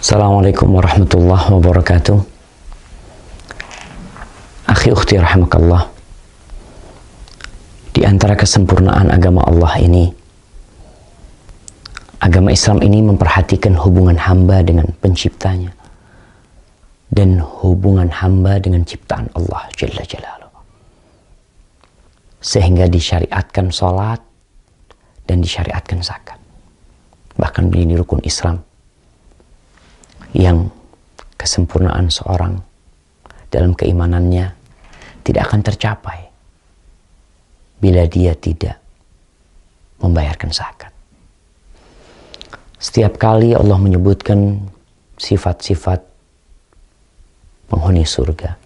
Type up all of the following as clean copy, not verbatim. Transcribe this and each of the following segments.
Assalamualaikum warahmatullahi wabarakatuh. Akhi ukhti rahimakallah. Di antara kesempurnaan agama Allah ini, agama Islam ini memperhatikan hubungan hamba dengan penciptanya dan hubungan hamba dengan ciptaan Allah Jalla Jalaluhu. Sehingga disyariatkan sholat dan disyariatkan zakat. Bahkan ini rukun Islam yang kesempurnaan seorang dalam keimanannya tidak akan tercapai bila dia tidak membayarkan zakat. Setiap kali Allah menyebutkan sifat-sifat penghuni surga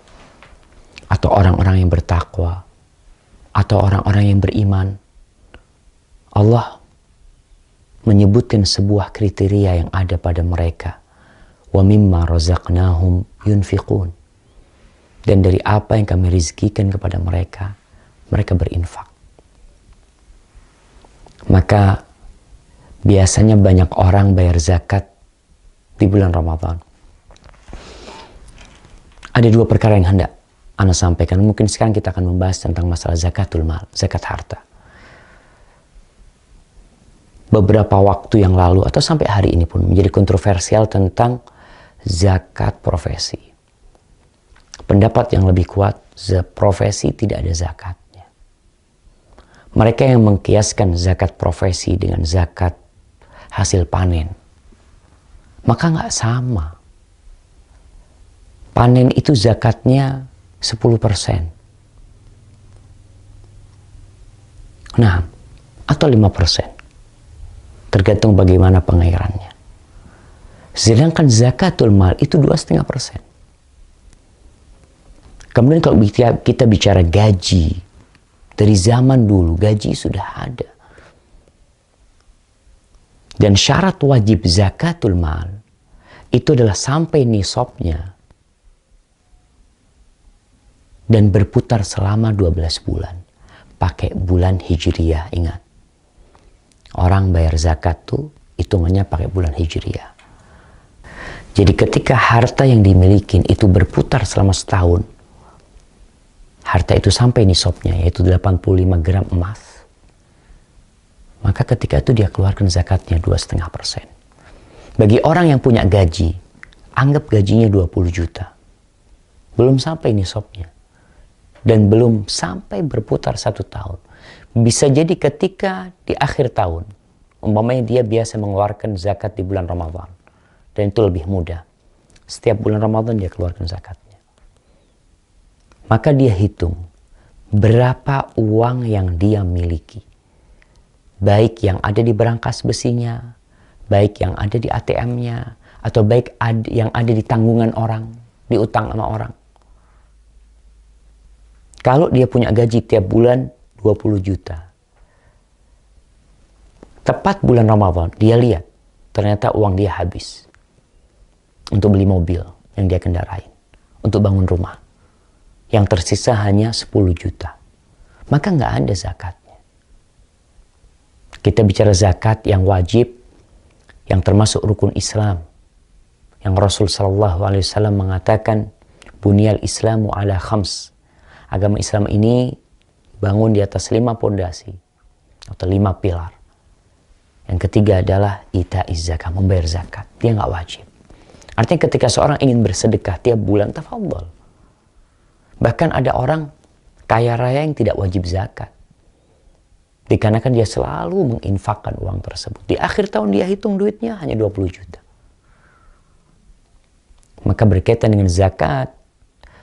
atau orang-orang yang bertakwa atau orang-orang yang beriman, Allah menyebutkan sebuah kriteria yang ada pada mereka. Wa mimma razaqnahum yunfiqun. Dan dari apa yang kami rizkikan kepada mereka, mereka berinfak. Maka biasanya banyak orang bayar zakat di bulan Ramadan. Ada dua perkara yang hendak Ana sampaikan. Mungkin sekarang kita akan membahas tentang masalah zakatul mal, zakat harta. Beberapa waktu yang lalu atau sampai hari ini pun menjadi kontroversial tentang zakat profesi. Pendapat yang lebih kuat, profesi tidak ada zakatnya. Mereka yang mengkiaskan zakat profesi dengan zakat hasil panen, maka nggak sama. Panen itu zakatnya 10%. Nah, atau 5%. Tergantung bagaimana pengairannya. Sedangkan zakatul mal itu 2,5%. Kemudian kalau kita bicara gaji, dari zaman dulu gaji sudah ada. Dan syarat wajib zakatul mal itu adalah sampai nisabnya dan berputar selama 12 bulan. Pakai bulan Hijriyah, ingat. Orang bayar zakat tuh hitungannya pakai bulan Hijriyah. Jadi ketika harta yang dimiliki itu berputar selama setahun, harta itu sampai nisabnya, yaitu 85 gram emas, maka ketika itu dia keluarkan zakatnya 2,5%. Bagi orang yang punya gaji, anggap gajinya 20 juta. Belum sampai nisabnya. Dan belum sampai berputar 1 tahun. Bisa jadi ketika di akhir tahun, umpamanya dia biasa mengeluarkan zakat di bulan Ramadan. Dan itu lebih mudah. Setiap bulan Ramadan dia keluarkan zakatnya. Maka dia hitung berapa uang yang dia miliki. Baik yang ada di berangkas besinya, baik yang ada di ATM-nya, atau baik yang ada di tanggungan orang, di utang sama orang. Kalau dia punya gaji tiap bulan 20 juta. Tepat bulan Ramadan, dia lihat ternyata uang dia habis. Untuk beli mobil yang dia kendarain. Untuk bangun rumah. Yang tersisa hanya 10 juta. Maka nggak ada zakatnya. Kita bicara zakat yang wajib, yang termasuk rukun Islam. Yang Rasul SAW mengatakan, Bunyal Islamu ala khams. Agama Islam ini bangun di atas 5 pondasi. Atau 5 pilar. Yang ketiga adalah ita'iz zakat, membayar zakat. Dia nggak wajib. Artinya ketika seorang ingin bersedekah tiap bulan, tafadhol. Bahkan ada orang kaya raya yang tidak wajib zakat. Dikarenakan dia selalu menginfakkan uang tersebut. Di akhir tahun dia hitung duitnya hanya 20 juta. Maka berkaitan dengan zakat,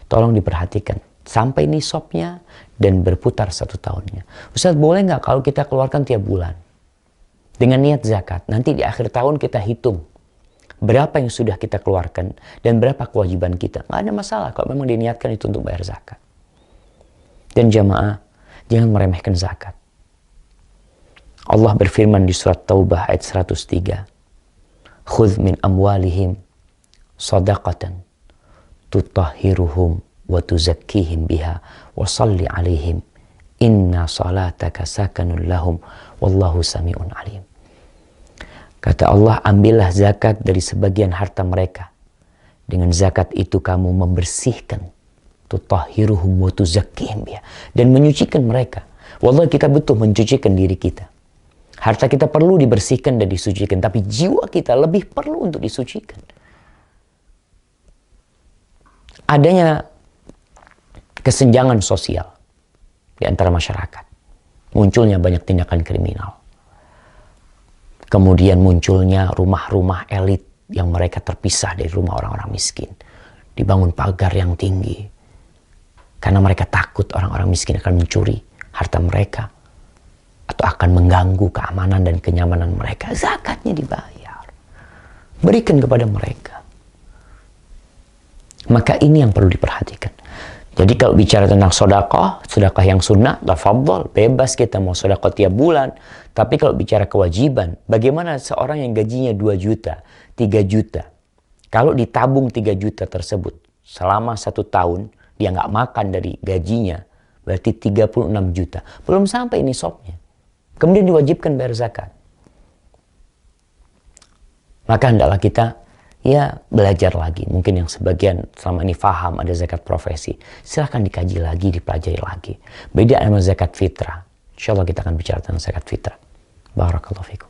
tolong diperhatikan. Sampai nisabnya dan berputar 1 tahunnya. Ustaz, boleh nggak kalau kita keluarkan tiap bulan? Dengan niat zakat, nanti di akhir tahun kita hitung. Berapa yang sudah kita keluarkan dan berapa kewajiban kita. Nggak ada masalah kalau memang diniatkan itu untuk bayar zakat. Dan jamaah, jangan meremehkan zakat. Allah berfirman di surat Taubah ayat 103. Khudh min amwalihim sadaqatan tutahhiruhum wa tuzakkihim biha wa salli alaihim inna salataka sakanun lahum wallahu sami'un alim. Kata Allah, ambillah zakat dari sebagian harta mereka. Dengan zakat itu kamu membersihkan, tutahhiruhum wa tuzakkihim biha, dan menyucikan mereka. Wallahi kita butuh mencucikan diri kita. Harta kita perlu dibersihkan dan disucikan, tapi jiwa kita lebih perlu untuk disucikan. Adanya kesenjangan sosial di antara masyarakat. Munculnya banyak tindakan kriminal. Kemudian munculnya rumah-rumah elit yang mereka terpisah dari rumah orang-orang miskin. Dibangun pagar yang tinggi. Karena mereka takut orang-orang miskin akan mencuri harta mereka. Atau akan mengganggu keamanan dan kenyamanan mereka. Zakatnya dibayar. Berikan kepada mereka. Maka ini yang perlu diperhatikan. Jadi kalau bicara tentang sedekah yang sunnah, tafadhol, bebas kita mau sedekah tiap bulan. Tapi kalau bicara kewajiban, bagaimana seorang yang gajinya 2 juta, 3 juta. Kalau ditabung 3 juta tersebut, selama 1 tahun, dia nggak makan dari gajinya, berarti 36 juta. Belum sampai nisabnya. Kemudian diwajibkan bayar zakat. Maka hendaklah kita belajar lagi. Mungkin yang sebagian selama ini faham ada zakat profesi. Silahkan dikaji lagi, dipelajari lagi. Beda sama zakat fitrah. Insya Allah kita akan bicara tentang zakat fitrah. Barakallahu fikum.